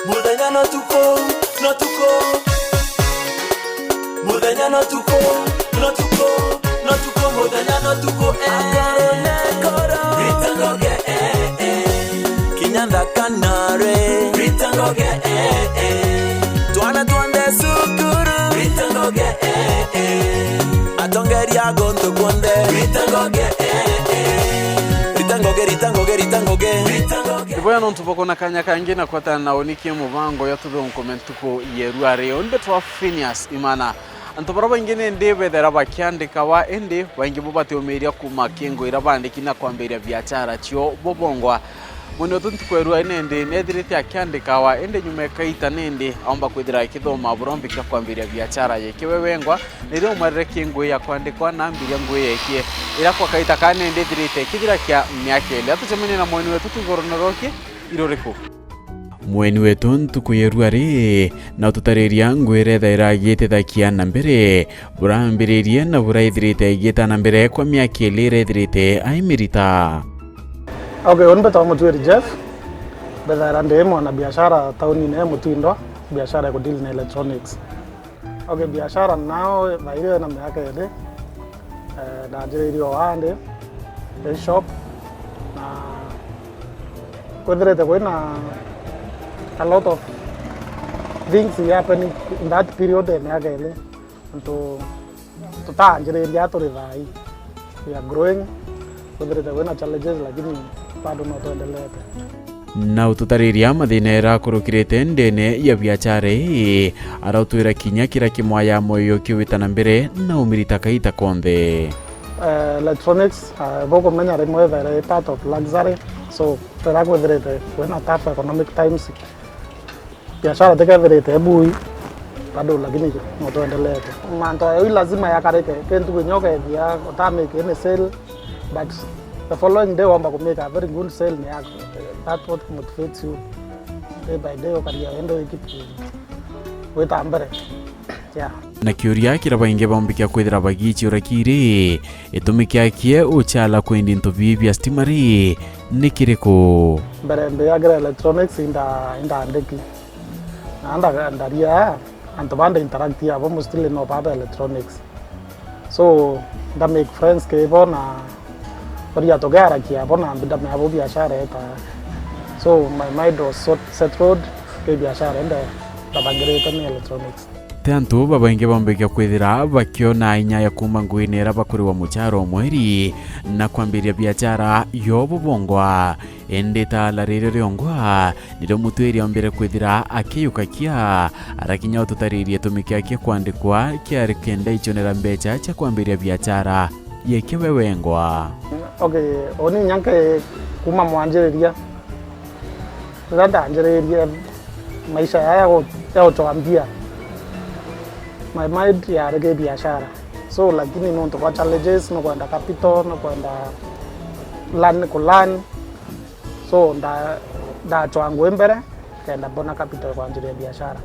Mudanya no tuko, no tuko. Mudanya no tuko, no tuko, no tuko. Mudanya no tuko, Ritangoge, Kinyanda kanare. Ritangoge, Tuana tuande sukuru. Ritangoge, Atongeri agonto konde. Ritangoge, Iboya non tupoko na kanya kangi na kwata na oniki muvango ya tudo nkomentuko yeruare onde twa Phineas Imana antobaraba ingene ndebe deraba kyandika wa ende wangi bobate omeria kuma kengo irabandiki na kwamberia biachara chyo bobongwa muno tuntukwerua nende nedirite akyandika wa ende nyume kaita nende aomba kwidira kithoma burombi kya kwamberia biachara yeke wewengwa nero marire kengo ya kwandikwa na mbiria ngwe yeke ira kwa kaita kanende dirite kidira kya myakele atuchamene na mwenu wetu tugoronoroki iroreko mweni wetu ntukuyeruari na tutariria ngwire thaira gitithakia na mbere burambiririe na buraithirite gita na mbere kwa myakele irethirite aimirita. Okay, onbeta mutwiri Jeff. Bethara ndemo na biashara tauni ne mutindo, biashara ya kudeal na electronics. Okay, biashara nao vaire na miaka ile. Na jirio wande shop na kudrete kwena a lot of things happening in that period ya miaka ile. To taanjire ndia to rivai. We are growing. Kudrete kwena challenges lakini bado notuendelea. Na ututariria mathina irakurukirite ndene ya biachara arautwira kinya kira kimwaya moyo kiwitana mbere na umirita kaita konthe. Electronics boko menya rimwe very part of luxury, so terakwithirite kwena tough economic times biashara tekethirite ebui bado lakini notuendelea. Manto yo lazima yakareke kentu kunyoka ya utameke ene sale, but the following day wamba kumeka a very good sale ni yako. That's what motivates you day by day ukaria endo ikipu weta mbere. Yeah. Na kiuria kirabainge bambikia kwithira bagichi urakiri itumikiakie uchala kwendi into vivya stimari nikiriko mbere yagira electronics inda andeki anda ndaria antobanda interact ya bomo still no baba electronics, so da make friends ke bona Korea togara kia bona mbida me abo biashara eta, so my mind was settled ke biashara enda tabangireta ni electronics. Tanto babainge bambikia kwithira bakiona inya ya kuma ngwinera bakuri wa mucharo mweri na kwambiria biachara yobo bongwa endeta la rero ryongwa nido mutweri ambere kwithira akiyukakia arakinya ututaririe tumikiakie kwandikwa kiari kenda ichonera mbecha cha kwambiria biachara yeke wewengwa. Okay, oni nyanke kuma mwanjereria rada anjereria maisha ya utoambia my mind ya rege biashara, so lakini no to challenges no kwenda capital no kwenda land, so nda chwangu mbere kenda bona capital kwa anjereria biashara.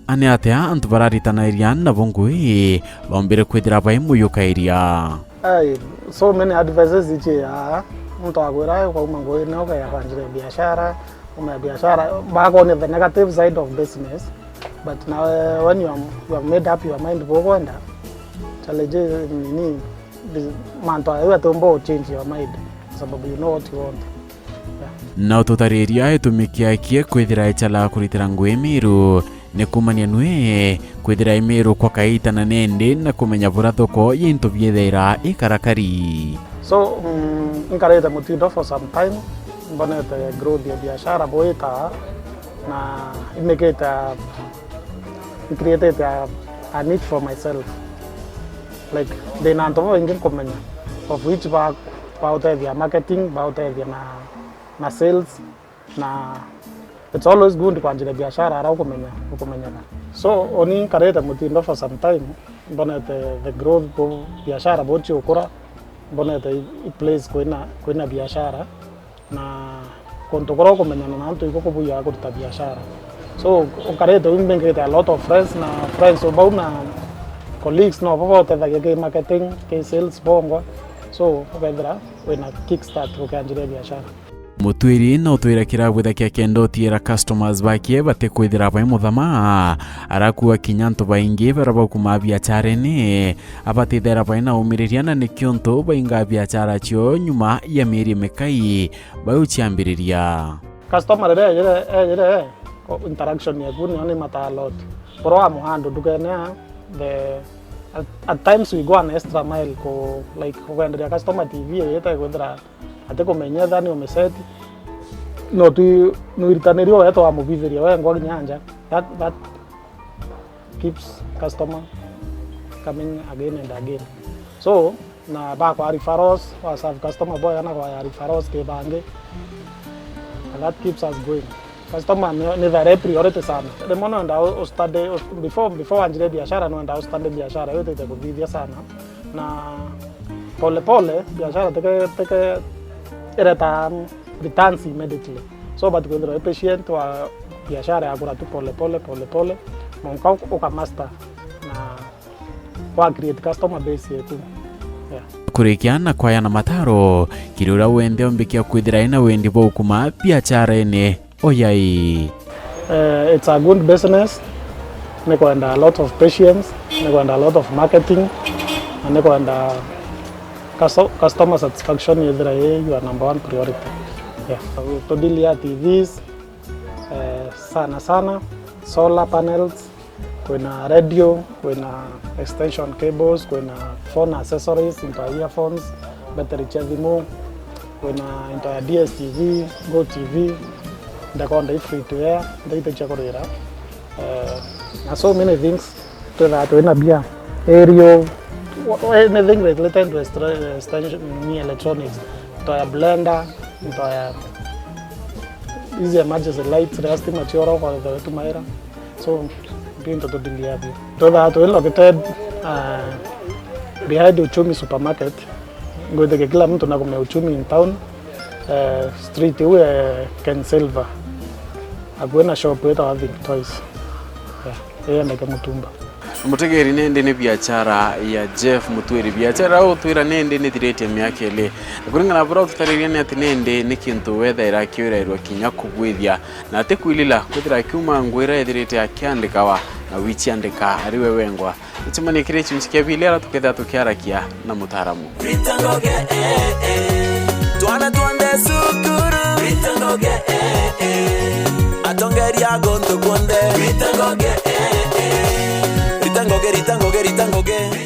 Ane atea antubararita irian na bongui bambire kwithira baimuyuka iria. So many advices ichi ya mtu agwira kwa umangoi na kwa ya anjereria biashara, biashara bako ni the negative side of business. But now when you have made up your mind bogonda challenges nini manto ayo tombo change your mind sababu you know what you want. Na ututariria etumikiakie kwithira echala kuritira ngwe miru ne kumania nwe kwithira imiru kwa kaita na nende na kumenya bura thoko yinto byethera ikarakari. So nkareta mutindo for some time bonete growth ya biashara boita na imeketa created a need for myself, like the nanto ingin komenya of which about via marketing, about via na sales na it's always good kwa njia biashara ara komenya. So oni kareta mutindo for some time bonete the growth of biashara bochi ukora bonete i place kwena biashara na kontokoro komenya na nanto iko kubuya kuta biashara. So ukareta umbengeta a lot of friends about na colleagues no about the marketing ke sales bongo, so ukadra when a kickstart ukanjire biashara. Mutwiri no twira kiragwitha kia kendo tiera customers bakie bate kwithira bai muthama arakuwa kinyanto baingi baraba kuma biachara ni abatithera bai na umiriria na nikyonto bainga biachara cio nyuma ya mieri mekai bauchiambiriria customer ere interaction yeku ni mata lot pro amuhando dukene at times we go an extra mile ko like when the customer TV yeta kwithira ate kumenya thani umeseti no tu nuiritanĩrio weto wa mũbithiria wengwa nyanja that keeps customer coming again and again, so na ba kwa referrals wa serve customer boy ana kwa referrals ke bange, and that keeps us going. Customer ni very priority sana the mono nda study before anjire biashara no nda study biashara yote itakubidhia sana na pole biashara teke ereta returns immediately, so but when the patient wa biashara akura tu pole monka uka master na wa create customer base yetu kurikiana kwaya na mataro kirura wende ombikia kwithira ina wendi bo kuma biashara ene oyai. It's a good business, neko and a lot of patience, neko and a lot of marketing, and neko and customer satisfaction is your number one priority. Yeah. Todilia TVs, sana, solar panels, kuna radio, kuna extension cables, kuna phone accessories, into earphones, battery charging, kuna into DSTV, Go TV, the free to air, the chakorera. So many things to that when a beer, aerial, anything related to extension electronics, to a blender, to a easy emergency lights, resting material for the Tumaira. So being to the Diliabi. To that we located behind the Uchumi supermarket. Go to the Kilam to Nagume Uchumi in town. Street Ken Silver. I go in a shop with having toys. Yeah, make a mutumba. Mutegeri nende ne biachara ya Jeff Mutwiri biachara au twira nende ne direte myake le kuringa na bro tutariria ne atinende ne kintu wetha irakiura irwa kinya kugwithia na ate kwilila kuthira kiuma ngwira direte akiandikawa na wichi andika ariwe wengwa itimani kirechi msikia bilera tuketha tukiarakia na mutaramu ritangoge twana twande sukuru ritangoge atongeria gondo kwonde ritangoge ritangoge